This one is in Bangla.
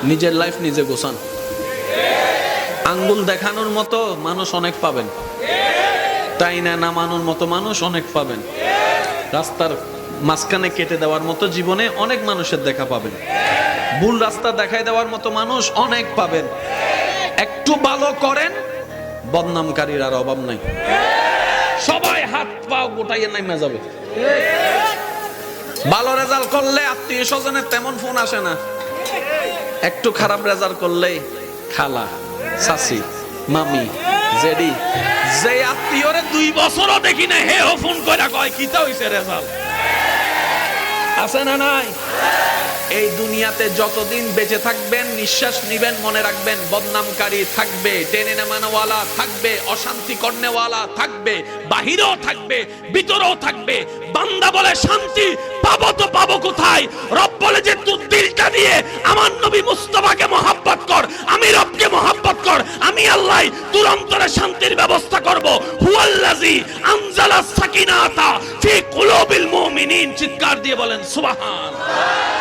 নিজের লাইফ নিজে গোছান। আঙ্গুল দেখানোর মতো মানুষ অনেক পাবেন, তাই না নামানোর মতো মানুষ অনেক পাবেন, রাস্তার মাঝখানে কেটে দেওয়ার মতো জীবনে অনেক মানুষের দেখা পাবেন, ভুল রাস্তা দেখায় দেওয়ার মতো মানুষ অনেক পাবেন। একটু ভালো করেন, বদনামকারীর আর অভাব নাই, সবাই হাত পা গোটাইয়ে নাইমা যাবে। ভালো রেজাল্ট করলে আত্মীয় স্বজনের তেমন ফোন আসে না, একটু খারাপ রেজাল্ট করলেই খালা, চাচি, মামি, জেডি, যে আত্মীয়রে 2 বছরও দেখি না হে ফোন কইরা কয় কিতা হইছে রেজাল্ট, আছে না নাই? এই দুনিয়াতে যতদিন বেঁচে থাকবেন, নিঃশ্বাস নিবেন, মনে রাখবেন বদনামকারী থাকবে, টেনে নামানোওয়ালা থাকবে, অশান্তি করনেওয়ালা থাকবে, বাহিরেও থাকবে, ভিতরেও থাকবে। বান্দা বলে শান্তি পাবো তো পাবো কোথায়? রব বলে যে তুই দিলটা দিয়ে আমার নবী মুস্তাফাকে মহব্বত কর, আমি রবকে মহব্বত কর, আমি আল্লাহ তোর অন্তরে শান্তির ব্যবস্থা করব। হুয়াল্লাযী আনজালাস সাকিনাতা ফি কুলুবিল মুমিনিন। চিৎকার দিয়ে বলেন সুবহানাল্লাহ।